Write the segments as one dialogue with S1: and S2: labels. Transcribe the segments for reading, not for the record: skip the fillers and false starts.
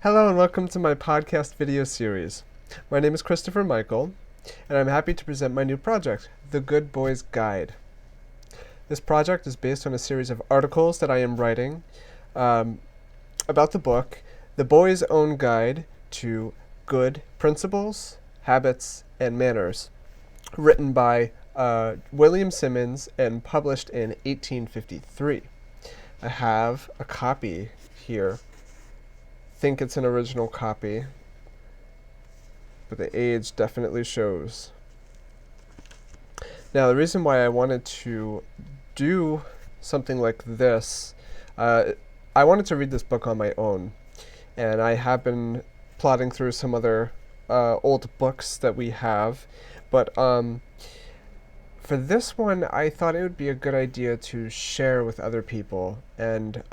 S1: Hello and welcome to my podcast video series. My name is Christopher Michael, and I'm happy to present my new project, The Good Boy's Guide. This project is based on a series of articles that I am writing about the book, The Boy's Own Guide to Good Principles, Habits, and Manners, written by William Simonds and published in 1853. I have a copy here. Think it's an original copy, but the age definitely shows. Now, the reason why I wanted to do something like this, I wanted to read this book on my own, and I have been plodding through some other old books that we have, but for this one, I thought it would be a good idea to share with other people, and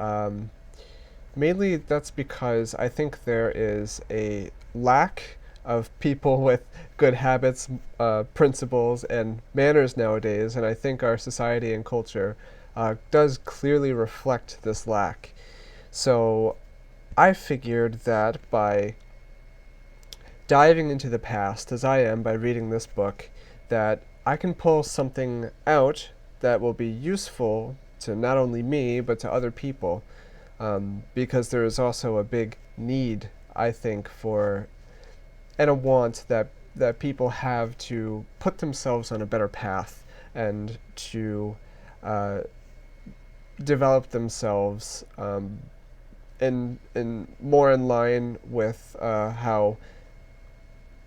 S1: mainly that's because I think there is a lack of people with good habits, principles, and manners nowadays, and I think our society and culture does clearly reflect this lack. So I figured that by diving into the past, as I am by reading this book, that I can pull something out that will be useful to not only me, but to other people. Because there is also a big need, I think, for and a want that people have to put themselves on a better path and to develop themselves in more in line with how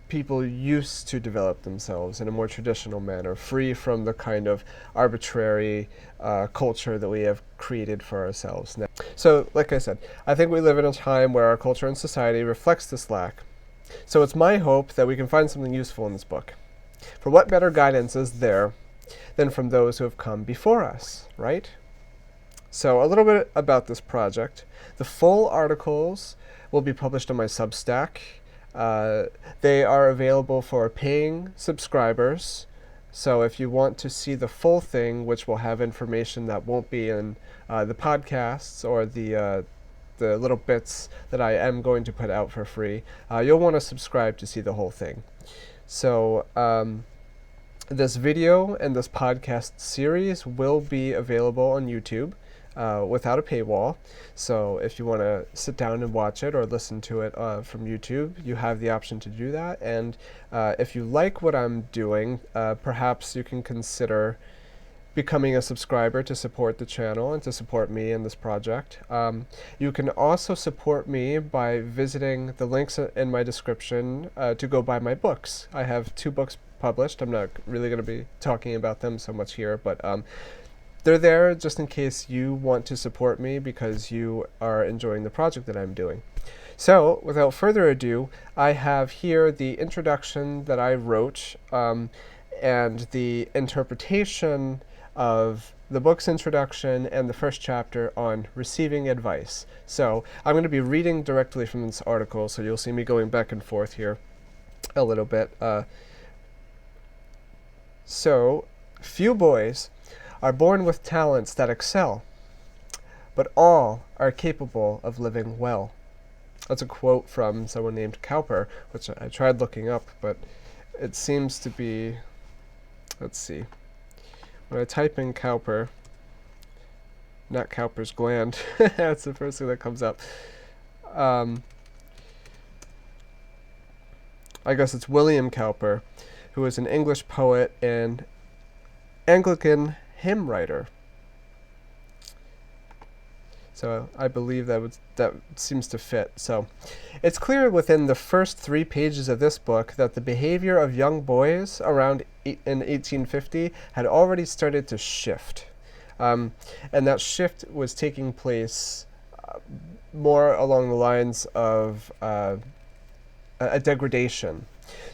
S1: people used to develop themselves in a more traditional manner, free from the kind of arbitrary culture that we have created for ourselves now. So, like I said, I think we live in a time where our culture and society reflects this lack. So it's my hope that we can find something useful in this book. For what better guidance is there than from those who have come before us, right? So a little bit about this project. The full articles will be published on my Substack. They are available for paying subscribers. So if you want to see the full thing, which will have information that won't be in the podcasts or the little bits that I am going to put out for free, you'll want to subscribe to see the whole thing. So this video and this podcast series will be available on YouTube without a paywall. So if you want to sit down and watch it or listen to it from YouTube, you have the option to do that. And if you like what I'm doing, perhaps you can consider becoming a subscriber to support the channel and to support me in this project. You can also support me by visiting the links in my description to go buy my books. I have 2 books published. I'm not really going to be talking about them so much here, but they're there just in case you want to support me because you are enjoying the project that I'm doing. So, without further ado, I have here the introduction that I wrote and the interpretation of the book's introduction and the first chapter on receiving advice. So, I'm going to be reading directly from this article, so you'll see me going back and forth here a little bit. So, few boys are born with talents that excel, but all are capable of living well. That's a quote from someone named Cowper, which I tried looking up, but it seems to be, let's see, when I type in Cowper, not Cowper's gland, that's the first thing that comes up. I guess it's William Cowper, who was an English poet and Anglican hymn writer. So I believe that seems to fit. So it's clear within the first 3 pages of this book that the behavior of young boys around in 1850 had already started to shift. And that shift was taking place more along the lines of a degradation.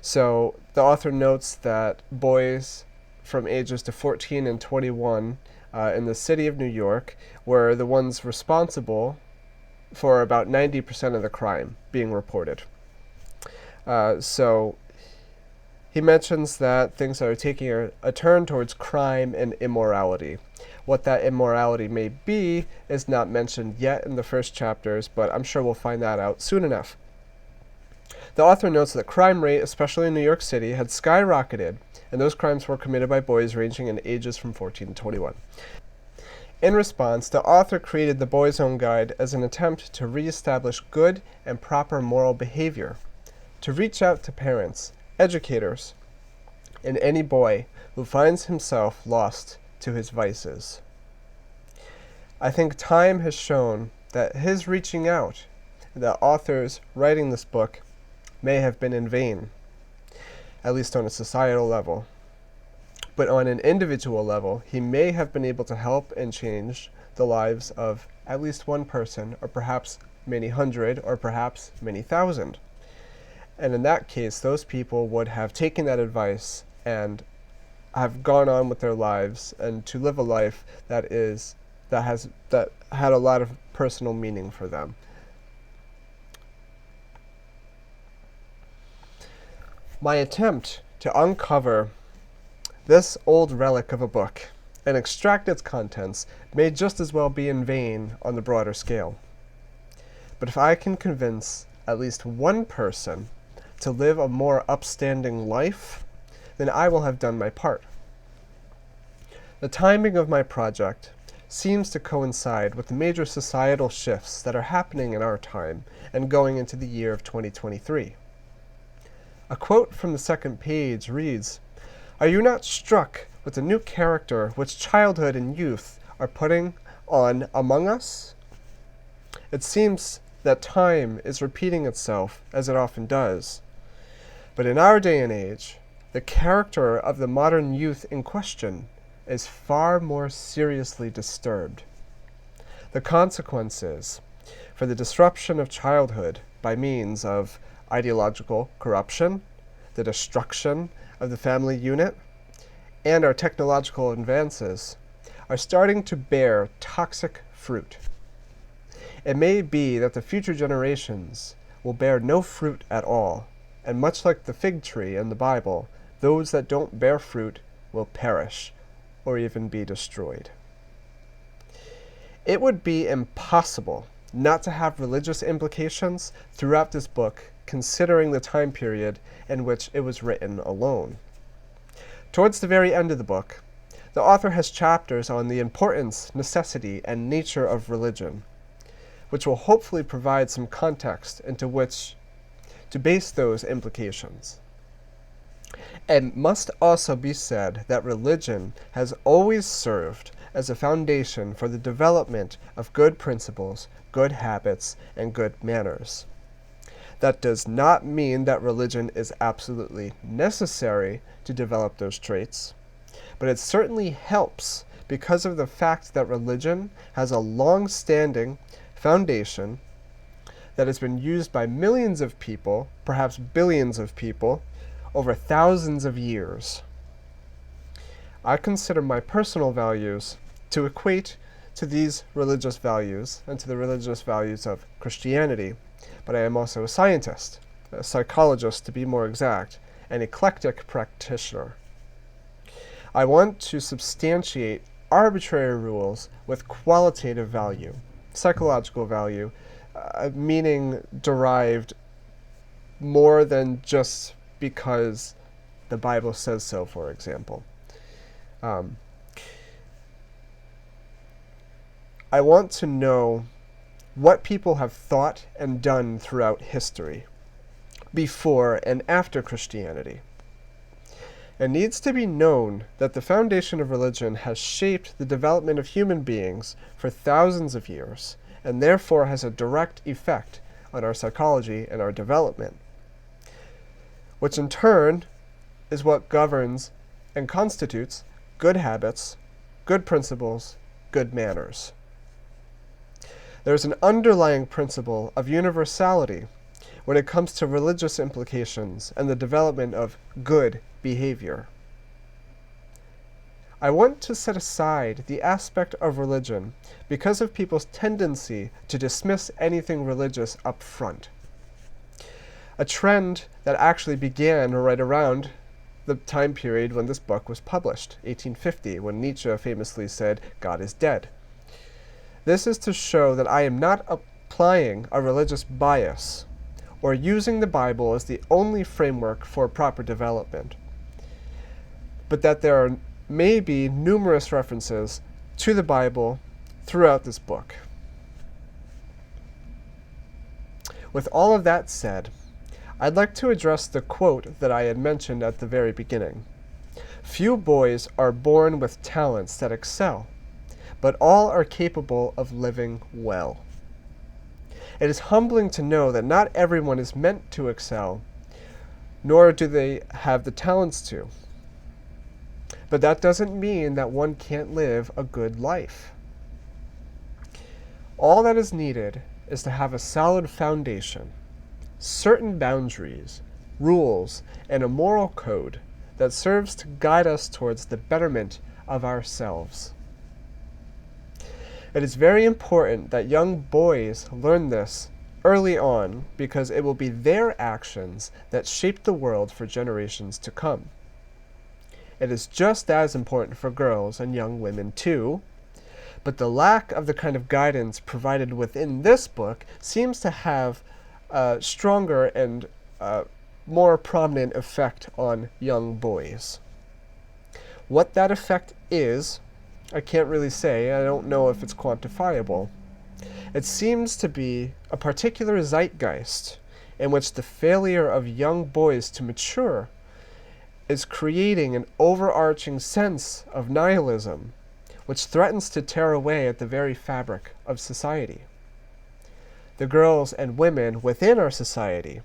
S1: So the author notes that boys from ages to 14 and 21 in the city of New York were the ones responsible for about 90% of the crime being reported. So he mentions that things are taking a turn towards crime and immorality, What that immorality may be is not mentioned yet in the first chapters, but I'm sure we'll find that out soon enough. The author notes that the crime rate, especially in New York City, had skyrocketed, and those crimes were committed by boys ranging in ages from 14 to 21. In response, the author created the Boy's Own Guide as an attempt to reestablish good and proper moral behavior, to reach out to parents, educators, and any boy who finds himself lost to his vices. I think time has shown that his reaching out, the author's writing this book, may have been in vain, at least on a societal level. But on an individual level, he may have been able to help and change the lives of at least one person, or perhaps many hundred, or perhaps many thousand. And in that case, those people would have taken that advice and have gone on with their lives and to live a life that had a lot of personal meaning for them. My attempt to uncover this old relic of a book and extract its contents may just as well be in vain on the broader scale. But if I can convince at least one person to live a more upstanding life, then I will have done my part. The timing of my project seems to coincide with the major societal shifts that are happening in our time and going into the year of 2023. A quote from the second page reads, "Are you not struck with the new character which childhood and youth are putting on among us? It seems that time is repeating itself, as it often does. But in our day and age, the character of the modern youth in question is far more seriously disturbed. The consequences for the disruption of childhood by means of ideological corruption, the destruction of the family unit, and our technological advances are starting to bear toxic fruit. It may be that the future generations will bear no fruit at all, and much like the fig tree in the Bible, those that don't bear fruit will perish or even be destroyed." It would be impossible not to have religious implications throughout this book, considering the time period in which it was written alone. Towards the very end of the book, the author has chapters on the importance, necessity, and nature of religion, which will hopefully provide some context into which to base those implications. It must also be said that religion has always served as a foundation for the development of good principles, good habits, and good manners. That does not mean that religion is absolutely necessary to develop those traits, but it certainly helps because of the fact that religion has a long-standing foundation that has been used by millions of people, perhaps billions of people, over thousands of years. I consider my personal values to equate to these religious values and to the religious values of Christianity, but I am also a scientist, a psychologist to be more exact, an eclectic practitioner. I want to substantiate arbitrary rules with qualitative value, psychological value, meaning derived more than just because the Bible says so, for example. I want to know what people have thought and done throughout history, before and after Christianity. It needs to be known that the foundation of religion has shaped the development of human beings for thousands of years, and therefore has a direct effect on our psychology and our development, which in turn is what governs and constitutes good habits, good principles, good manners. There's an underlying principle of universality when it comes to religious implications and the development of good behavior. I want to set aside the aspect of religion because of people's tendency to dismiss anything religious up front. A trend that actually began right around the time period when this book was published, 1850, when Nietzsche famously said, "God is dead." This is to show that I am not applying a religious bias or using the Bible as the only framework for proper development, but that there may be numerous references to the Bible throughout this book. With all of that said, I'd like to address the quote that I had mentioned at the very beginning. Few boys are born with talents that excel, but all are capable of living well. It is humbling to know that not everyone is meant to excel, nor do they have the talents to. But that doesn't mean that one can't live a good life. All that is needed is to have a solid foundation, certain boundaries, rules, and a moral code that serves to guide us towards the betterment of ourselves. It is very important that young boys learn this early on because it will be their actions that shape the world for generations to come. It is just as important for girls and young women too, but the lack of the kind of guidance provided within this book seems to have a stronger and more prominent effect on young boys. What that effect is, I can't really say. I don't know if it's quantifiable. It seems to be a particular zeitgeist in which the failure of young boys to mature is creating an overarching sense of nihilism, which threatens to tear away at the very fabric of society. The girls and women within our society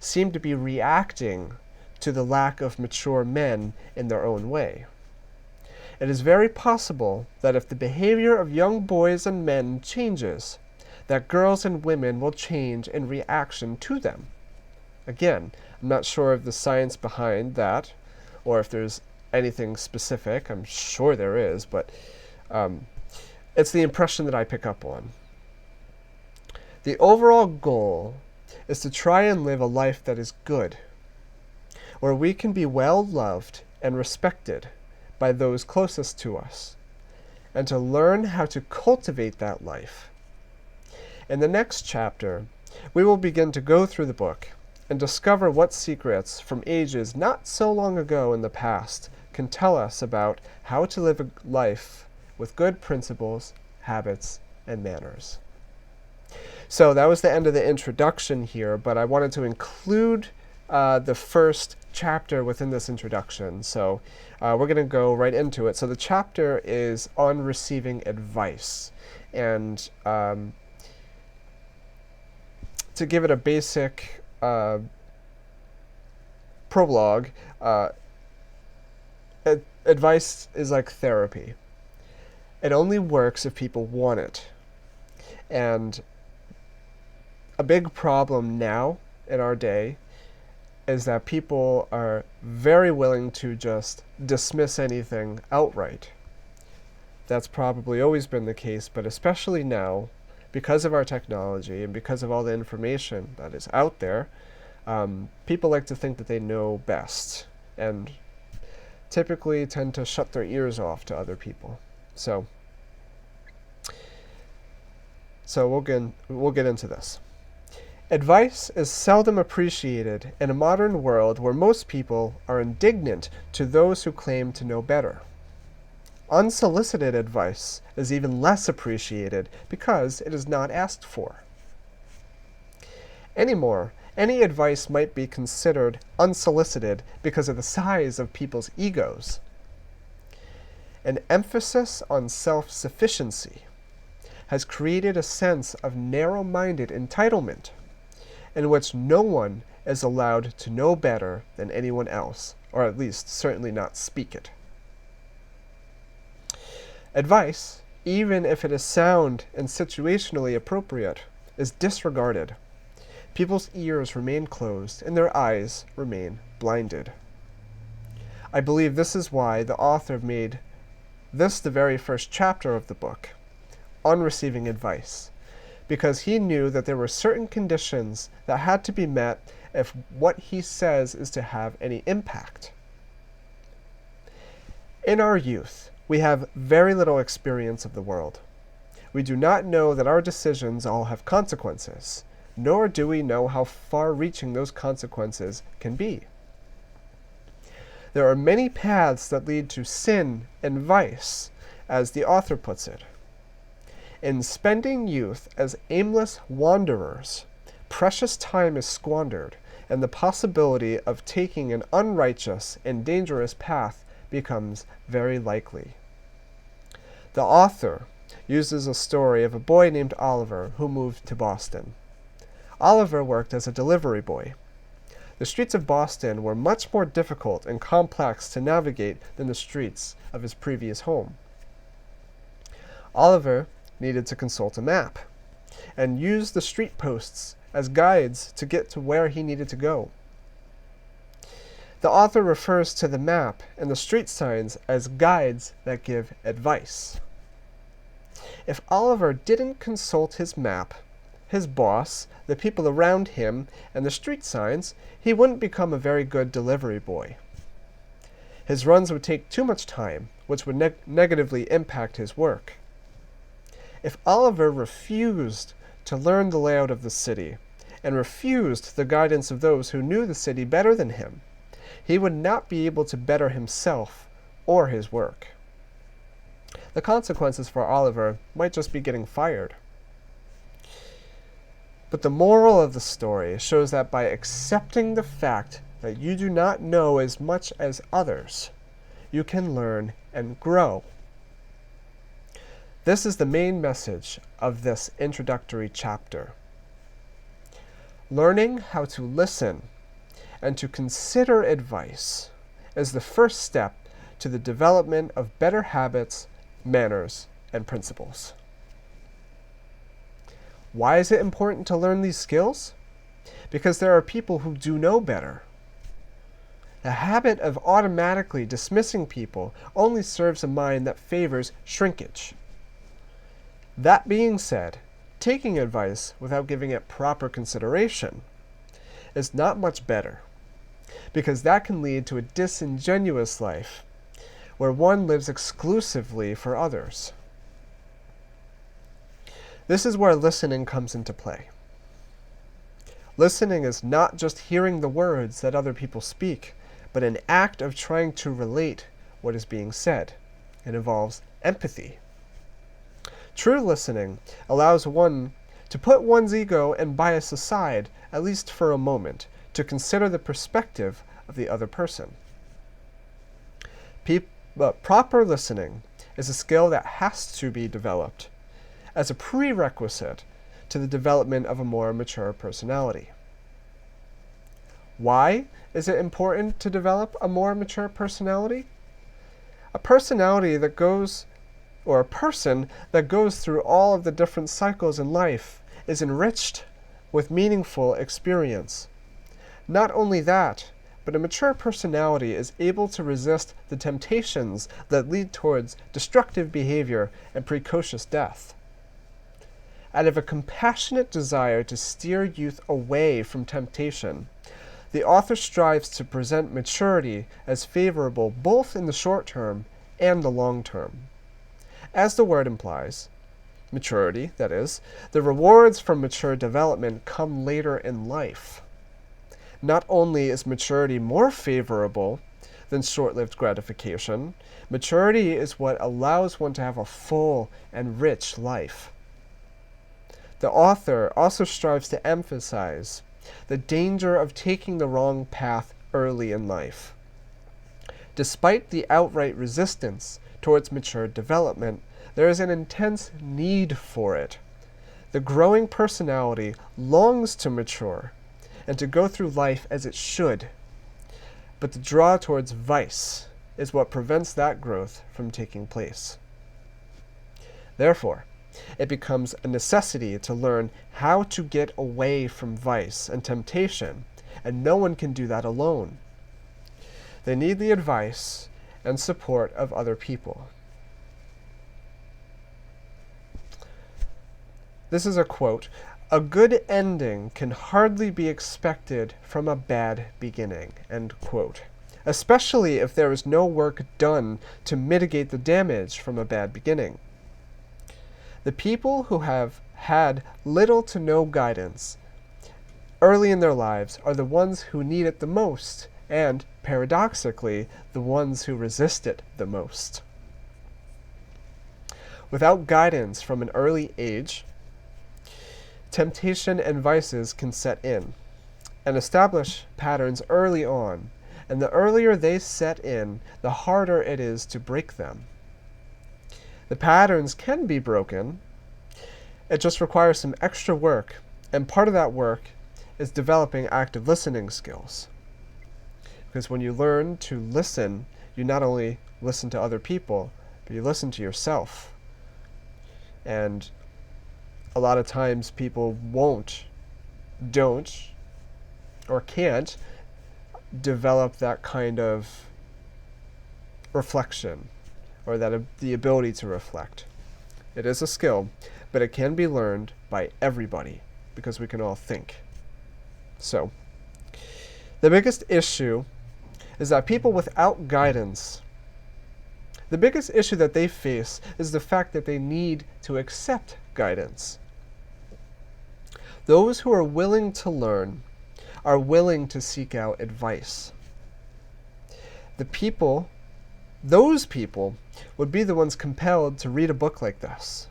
S1: seem to be reacting to the lack of mature men in their own way. It is very possible that if the behavior of young boys and men changes, that girls and women will change in reaction to them. Again, I'm not sure of the science behind that, or if there's anything specific. I'm sure there is, but it's the impression that I pick up on. The overall goal is to try and live a life that is good, where we can be well loved and respected by those closest to us, and to learn how to cultivate that life. In the next chapter, we will begin to go through the book and discover what secrets from ages not so long ago in the past can tell us about how to live a life with good principles, habits, and manners. So that was the end of the introduction here, but I wanted to include the first chapter within this introduction. So we're going to go right into it. So the chapter is on receiving advice. And to give it a basic prologue, advice is like therapy. It only works if people want it. And a big problem now in our day is that people are very willing to just dismiss anything outright. That's probably always been the case, but especially now, because of our technology and because of all the information that is out there, people like to think that they know best and typically tend to shut their ears off to other people. So we'll get into this. Advice is seldom appreciated in a modern world where most people are indignant to those who claim to know better. Unsolicited advice is even less appreciated because it is not asked for. Anymore, any advice might be considered unsolicited because of the size of people's egos. An emphasis on self-sufficiency has created a sense of narrow-minded entitlement in which no one is allowed to know better than anyone else, or at least certainly not speak it. Advice, even if it is sound and situationally appropriate, is disregarded. People's ears remain closed and their eyes remain blinded. I believe this is why the author made this the very first chapter of the book, on receiving advice, because he knew that there were certain conditions that had to be met if what he says is to have any impact. In our youth, we have very little experience of the world. We do not know that our decisions all have consequences, nor do we know how far-reaching those consequences can be. There are many paths that lead to sin and vice, as the author puts it. In spending youth as aimless wanderers, precious time is squandered, and the possibility of taking an unrighteous and dangerous path becomes very likely. The author uses a story of a boy named Oliver who moved to Boston. Oliver worked as a delivery boy. The streets of Boston were much more difficult and complex to navigate than the streets of his previous home. Oliver needed to consult a map and use the street posts as guides to get to where he needed to go. The author refers to the map and the street signs as guides that give advice. If Oliver didn't consult his map, his boss, the people around him, and the street signs, he wouldn't become a very good delivery boy. His runs would take too much time, which would negatively impact his work. If Oliver refused to learn the layout of the city, and refused the guidance of those who knew the city better than him, he would not be able to better himself or his work. The consequences for Oliver might just be getting fired. But the moral of the story shows that by accepting the fact that you do not know as much as others, you can learn and grow. This is the main message of this introductory chapter. Learning how to listen and to consider advice is the first step to the development of better habits, manners, and principles. Why is it important to learn these skills? Because there are people who do know better. The habit of automatically dismissing people only serves a mind that favors shrinkage. That being said, taking advice without giving it proper consideration is not much better, because that can lead to a disingenuous life where one lives exclusively for others. This is where listening comes into play. Listening is not just hearing the words that other people speak, but an act of trying to relate what is being said. It involves empathy. True listening allows one to put one's ego and bias aside, at least for a moment, to consider the perspective of the other person. Proper listening is a skill that has to be developed as a prerequisite to the development of a more mature personality. Why is it important to develop a more mature personality? A person that goes through all of the different cycles in life is enriched with meaningful experience. Not only that, but a mature personality is able to resist the temptations that lead towards destructive behavior and precocious death. Out of a compassionate desire to steer youth away from temptation, the author strives to present maturity as favorable both in the short term and the long term. As the word implies, maturity, that is, the rewards from mature development come later in life. Not only is maturity more favorable than short-lived gratification, maturity is what allows one to have a full and rich life. The author also strives to emphasize the danger of taking the wrong path early in life. Despite the outright resistance towards mature development, there is an intense need for it. The growing personality longs to mature and to go through life as it should, but the draw towards vice is what prevents that growth from taking place. Therefore, it becomes a necessity to learn how to get away from vice and temptation, and no one can do that alone. They need the advice and support of other people. This is a quote, "A good ending can hardly be expected from a bad beginning," end quote. especially if there is no work done to mitigate the damage from a bad beginning. The people who have had little to no guidance early in their lives are the ones who need it the most, and, paradoxically, the ones who resist it the most. Without guidance from an early age, temptation and vices can set in and establish patterns early on, and the earlier they set in, the harder it is to break them. The patterns can be broken. It just requires some extra work, and part of that work is developing active listening skills. Because when you learn to listen, you not only listen to other people, but you listen to yourself. And a lot of times people don't, or can't develop that kind of reflection, or the ability to reflect. It is a skill, but it can be learned by everybody, because we can all think. So, the biggest issue is that people without guidance, the biggest issue that they face is the fact that they need to accept guidance. Those who are willing to learn are willing to seek out advice. Those people would be the ones compelled to read a book like this.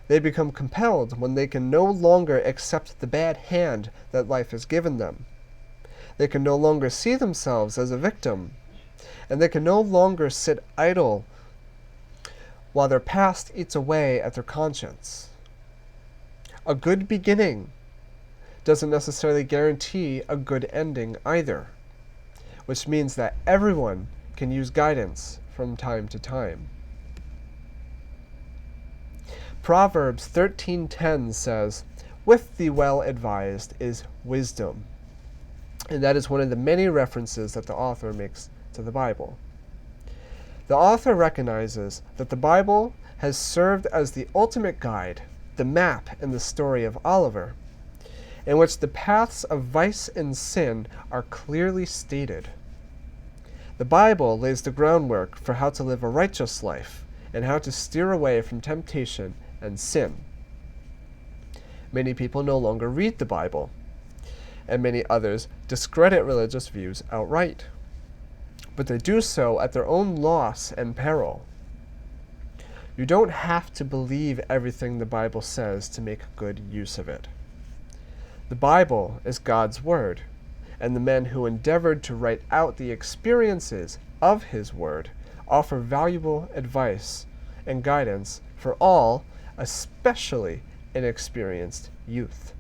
S1: They become compelled when they can no longer accept the bad hand that life has given them. They can no longer see themselves as a victim, and they can no longer sit idle while their past eats away at their conscience. A good beginning doesn't necessarily guarantee a good ending either, which means that everyone can use guidance from time to time. Proverbs 13:10 says, "With the well-advised is wisdom." And that is one of the many references that the author makes to the Bible. The author recognizes that the Bible has served as the ultimate guide, the map in the story of Oliver, in which the paths of vice and sin are clearly stated. The Bible lays the groundwork for how to live a righteous life and how to steer away from temptation and sin. Many people no longer read the Bible, and many others discredit religious views outright. But they do so at their own loss and peril. You don't have to believe everything the Bible says to make good use of it. The Bible is God's Word, and the men who endeavored to write out the experiences of His Word offer valuable advice and guidance for all, especially inexperienced youth.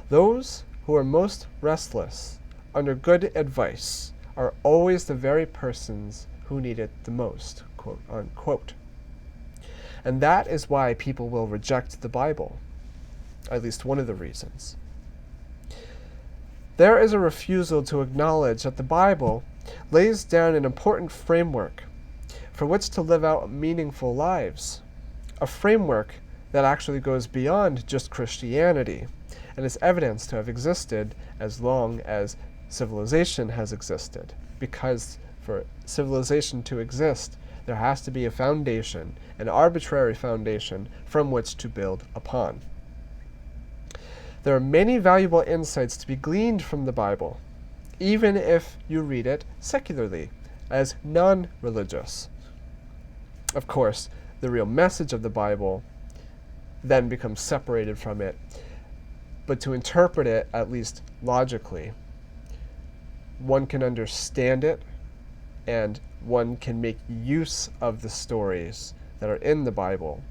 S1: Those who are most restless under good advice are always the very persons who need it the most, quote unquote. And that is why people will reject the Bible, at least one of the reasons. There is a refusal to acknowledge that the Bible lays down an important framework for which to live out meaningful lives, a framework that actually goes beyond just Christianity and is evidenced to have existed as long as civilization has existed, because for civilization to exist, there has to be a foundation, an arbitrary foundation from which to build upon. There are many valuable insights to be gleaned from the Bible, even if you read it secularly, as non-religious. Of course, the real message of the Bible then becomes separated from it, but to interpret it, at least logically, one can understand it, and one can make use of the stories that are in the Bible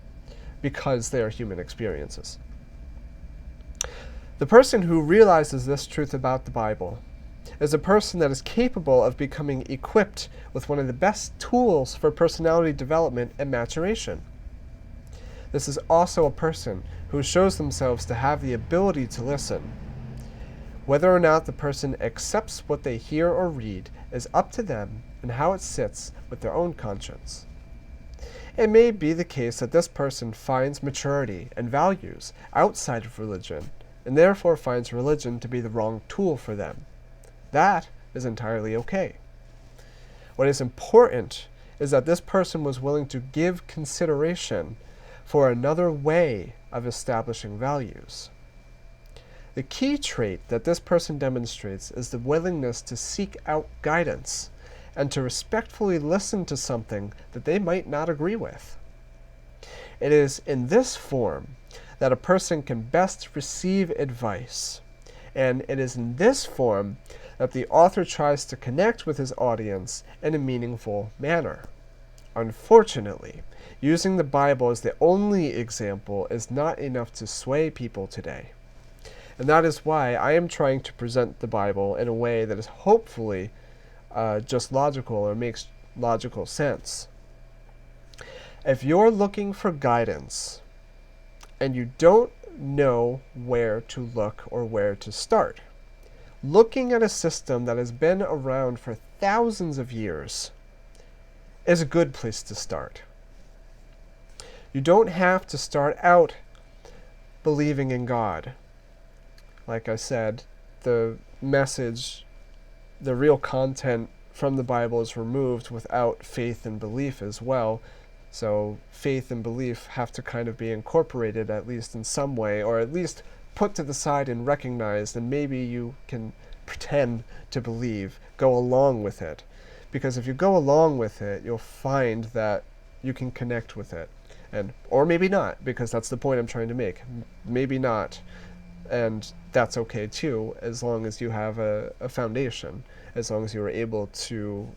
S1: because they are human experiences. The person who realizes this truth about the Bible is a person that is capable of becoming equipped with one of the best tools for personality development and maturation. This is also a person who shows themselves to have the ability to listen. Whether or not the person accepts what they hear or read is up to them and how it sits with their own conscience. It may be the case that this person finds maturity and values outside of religion, and therefore finds religion to be the wrong tool for them. That is entirely okay. What is important is that this person was willing to give consideration for another way of establishing values. The key trait that this person demonstrates is the willingness to seek out guidance and to respectfully listen to something that they might not agree with. It is in this form that a person can best receive advice, and it is in this form that the author tries to connect with his audience in a meaningful manner. Unfortunately, using the Bible as the only example is not enough to sway people today. And that is why I am trying to present the Bible in a way that is hopefully just logical or makes logical sense. If you're looking for guidance and you don't know where to look or where to start, looking at a system that has been around for thousands of years is a good place to start. You don't have to start out believing in God. Like I said, the message, the real content from the Bible is removed without faith and belief as well. So faith and belief have to kind of be incorporated at least in some way, or at least put to the side and recognized, and maybe you can pretend to believe, go along with it. Because if you go along with it, you'll find that you can connect with it. Or maybe not, because that's the point I'm trying to make. Maybe not. And that's okay too, as long as you have a foundation, as long as you are able to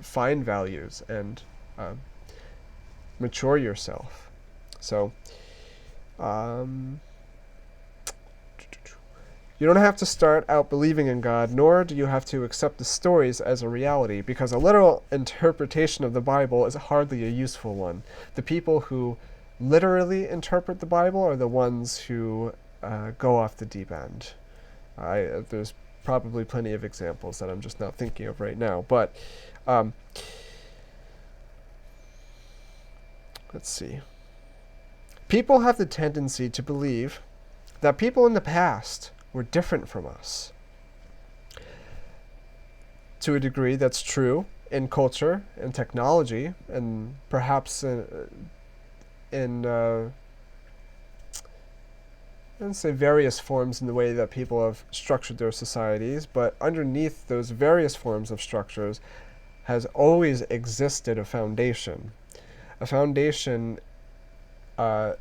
S1: find values and mature yourself. So, you don't have to start out believing in God, nor do you have to accept the stories as a reality, because a literal interpretation of the Bible is hardly a useful one. The people who literally interpret the Bible are the ones who go off the deep end. There's probably plenty of examples that I'm just not thinking of right now, but let's see. People have the tendency to believe that people in the past were different from us. To a degree, that's true in culture and technology, and perhaps in let's say various forms in the way that people have structured their societies, but underneath those various forms of structures has always existed a foundation. A foundation that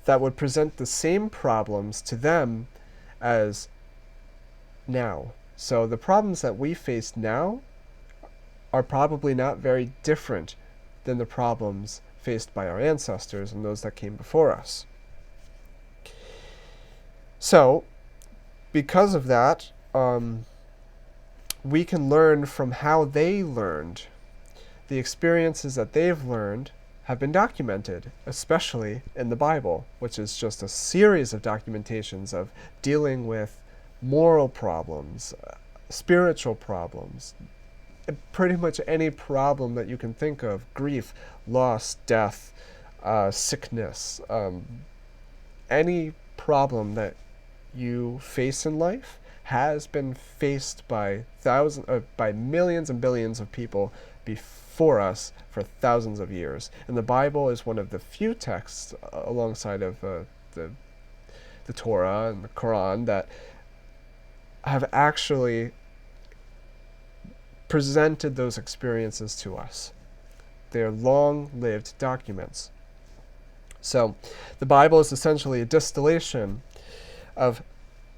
S1: would present the same problems to them as now. So the problems that we face now are probably not very different than the problems faced by our ancestors and those that came before us. So, because of that, we can learn from how they learned. The experiences that they've learned have been documented, especially in the Bible, which is just a series of documentations of dealing with moral problems, spiritual problems, pretty much any problem that you can think of: grief, loss, death, sickness, any problem that you face in life has been faced by millions and billions of people before us for thousands of years. And the Bible is one of the few texts, alongside of the Torah and the Quran, that have actually presented those experiences to us. They are long-lived documents. So the Bible is essentially a distillation of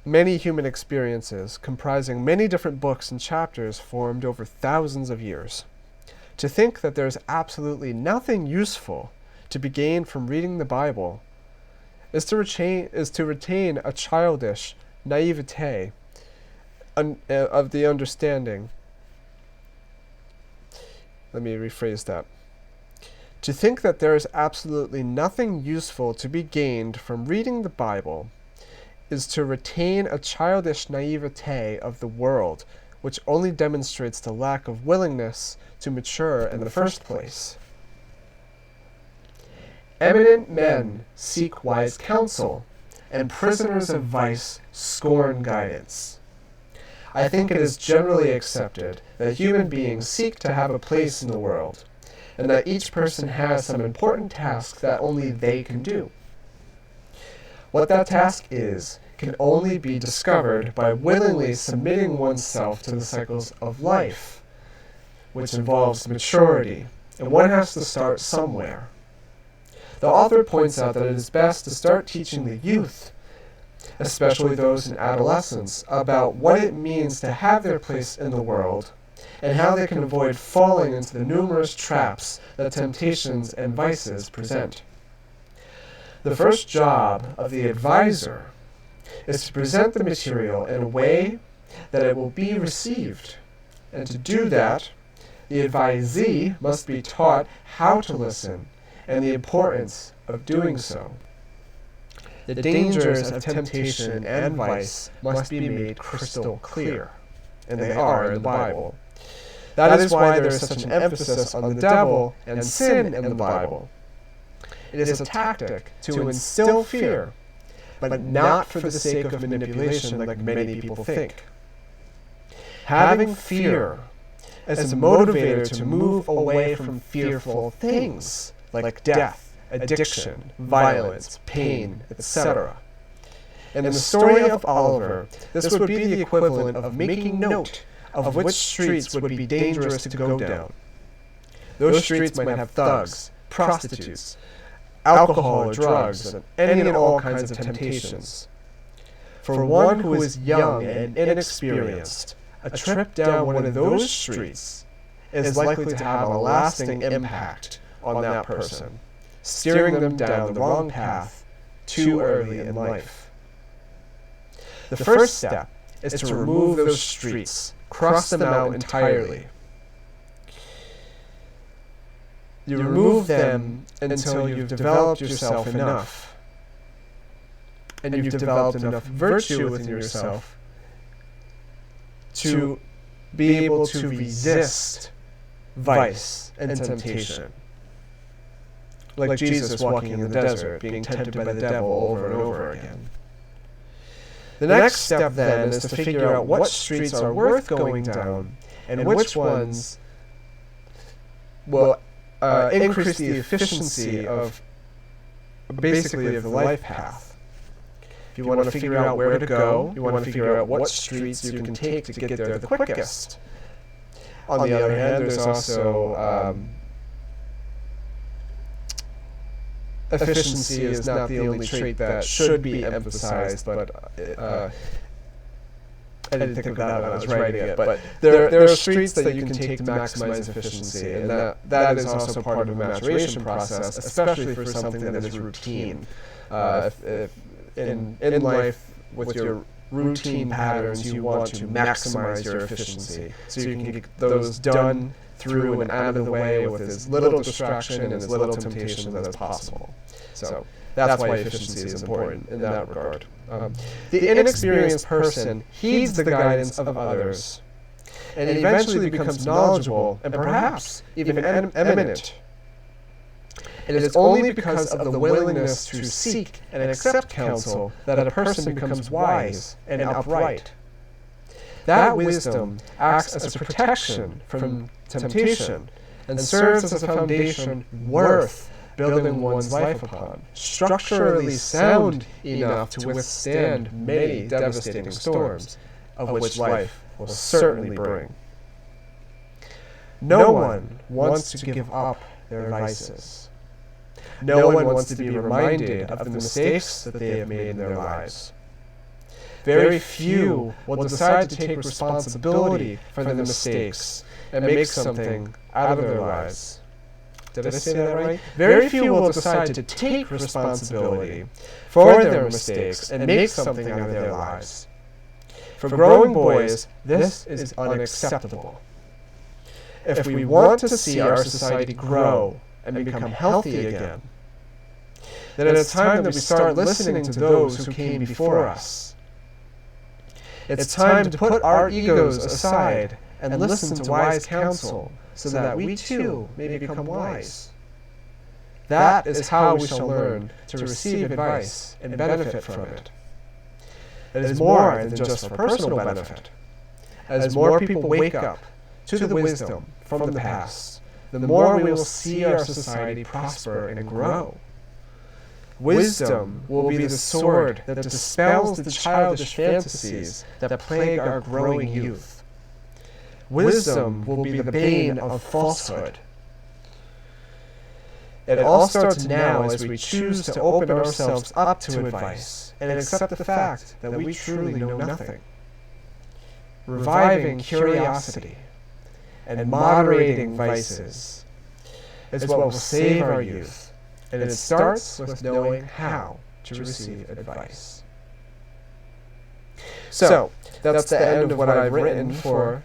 S1: many human experiences, comprising many different books and chapters formed over thousands of years. To think that there is absolutely nothing useful to be gained from reading the Bible is to retain a childish naivete of the understanding. Let me rephrase that. To think that there is absolutely nothing useful to be gained from reading the Bible is to retain a childish naivete of the world, which only demonstrates the lack of willingness to mature in the first place. Eminent men seek wise counsel, and prisoners of vice scorn guidance. I think it is generally accepted that human beings seek to have a place in the world, and that each person has some important task that only they can do. What that task is can only be discovered by willingly submitting oneself to the cycles of life, which involves maturity, and one has to start somewhere. The author points out that it is best to start teaching the youth, especially those in adolescence, about what it means to have their place in the world, and how they can avoid falling into the numerous traps that temptations and vices present. The first job of the advisor is to present the material in a way that it will be received, and to do that, the advisee must be taught how to listen and the importance of doing so. The dangers of temptation and vice must be made crystal clear, and they are in the Bible. That is why there is such an emphasis on the devil and sin in the Bible. It is a tactic to instill fear, but not for the sake of manipulation like many people think. Having fear as a motivator to move away from fearful things like death, addiction, violence, pain, etc. In the story of Oliver, this would be the equivalent of making note of which streets would be dangerous to go down. Those streets might have thugs, prostitutes, alcohol or drugs, and any and all kinds of temptations. For one who is young and inexperienced, a trip down one of those streets is likely to have a lasting impact on that person, steering them down the wrong path too early in life. The first step is to remove those streets, cross them out entirely. You remove them until you've developed yourself enough, and you've developed enough virtue within yourself to be able to resist vice and temptation. Like Jesus walking in the desert, being tempted by the devil over and over again. The next step then is to figure out what streets are worth going down and which ones will increase the efficiency of basically of the life path. If you want to figure out where to go, you want to figure out what streets you can take to get there the quickest. On the other hand, there's also efficiency is not the only trait that should be emphasized, but I didn't think of that when I was writing it. But there are streets that you can take to maximize efficiency, and that is also part of the maturation process, especially for something that is routine. In life, with your routine patterns, you want to maximize your efficiency, so you can get those done through and out of the way with as little distraction and as little temptation as possible. So that's why efficiency is important in that regard. The inexperienced person heeds the guidance of others, and eventually becomes knowledgeable and perhaps even eminent. It is only because of the willingness to seek and accept counsel that a person becomes wise and upright. That wisdom acts as a protection from temptation and serves as a foundation worth building one's life upon, structurally sound enough to withstand many devastating storms, of which life will certainly bring. No one wants to give up their vices. No one wants to be reminded of the mistakes that they have made in their lives. Very few will decide to take responsibility for the mistakes and make something out of their lives. Did I say that right? Very few will decide to take responsibility for their mistakes and make something out of their lives. For growing boys, this is unacceptable. If we want to see our society grow and become healthy again, then it is time that we start listening to those who came before us. It's time to put our egos aside and listen to wise counsel so that we too may become wise. That is how we shall learn to receive advice and benefit from it. It is more than just for personal benefit. as more people wake up to the wisdom from the past, the more we will see our society prosper and grow. Wisdom will be the sword that dispels the childish fantasies that plague our growing youth. Wisdom will be the bane of falsehood. It all starts now as we choose to open ourselves up to advice and accept the fact that we truly know nothing. Reviving curiosity and moderating vices is what will save our youth. And it starts with knowing how to receive advice. So, that's the end of what I've written for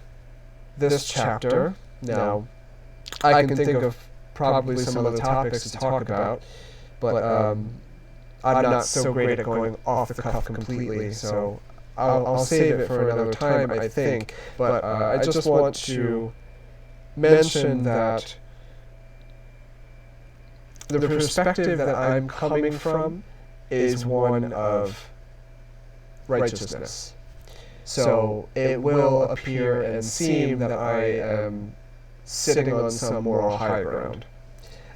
S1: this chapter. Now, I can think of probably some other topics to talk about, but I'm not so great at going off the cuff completely, so I'll save it for another time, I think. But I just want to mention that the perspective that I'm coming from is one of righteousness. So it will appear and seem that I am sitting on some moral high ground,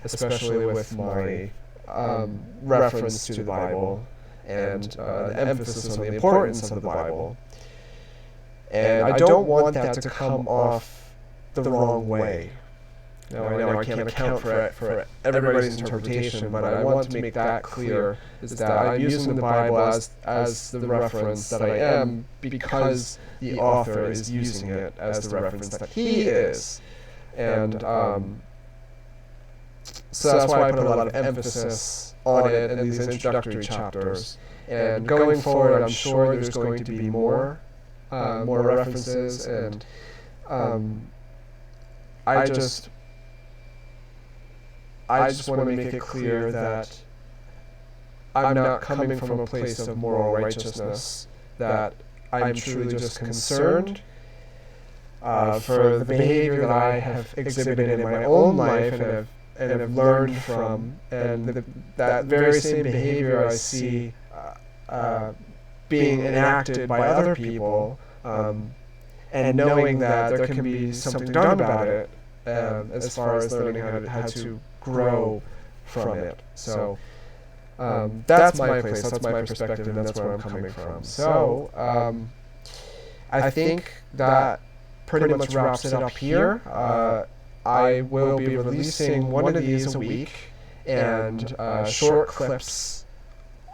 S1: especially with my reference to the Bible and the emphasis on the importance of the Bible. And I don't want that to come off the wrong way. Now, I know I can't account for everybody's interpretation, but I want to make that clear, is that I'm using the Bible as the reference that I am because the author is using it as the reference that he is. And so that's why I put a lot of emphasis on it in these introductory chapters. And going forward, I'm sure there's going to be more references, and I just want to make it clear that I'm not coming from a place of moral righteousness, that I'm truly just concerned for the behavior that I have exhibited in my own life and have learned from, and that very same behavior I see being enacted by other people, and knowing that there can be something done about it as far as learning how to grow from it. So that's my place, that's my perspective, and that's where I'm coming from. So I think that pretty much wraps it up here. I will be releasing one of these a week, and short clips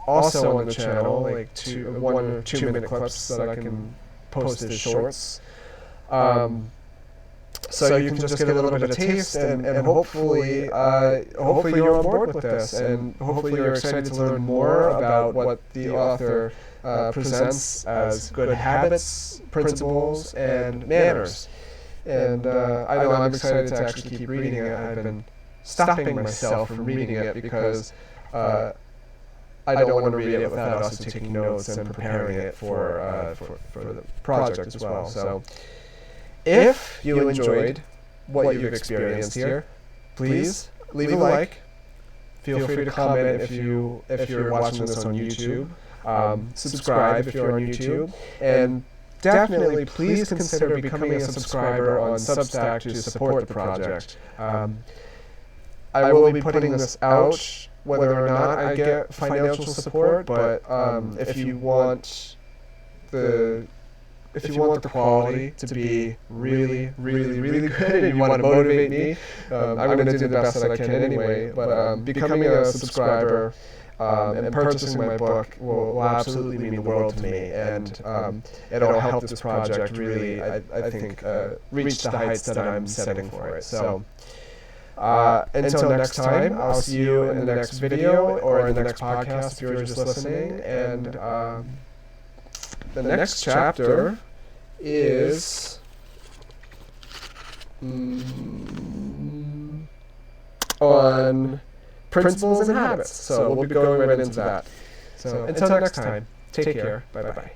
S1: also on the channel, like 1 or 2 minute clips that I can post as shorts. So you can just get a little bit of taste, and hopefully you're on board with this, and hopefully you're excited to learn more about what the author presents as good habits, principles, and manners. And I know I'm excited to actually keep reading it. I've been stopping myself from reading it because I don't want to read it without also taking notes and preparing it for the project as well. So if you enjoyed what you've experienced here, please leave a like. Feel free to comment if you're watching this on YouTube. Subscribe if you're on YouTube, and definitely please consider becoming a subscriber on Substack to support the project. I will be putting this out whether or not I get financial support, but if you want the quality to be really, really, really good, and you want to motivate me, I'm going to do the best that I can anyway. But becoming a subscriber and purchasing my book will absolutely mean the world to me, and it'll help this project really, I think, reach the heights that I'm setting for it. So until next time, I'll see you in the next video or in the next podcast if you're just listening. And the next chapter is on principles and habits. So we'll be going right into that. So until next time, take care. Bye-bye.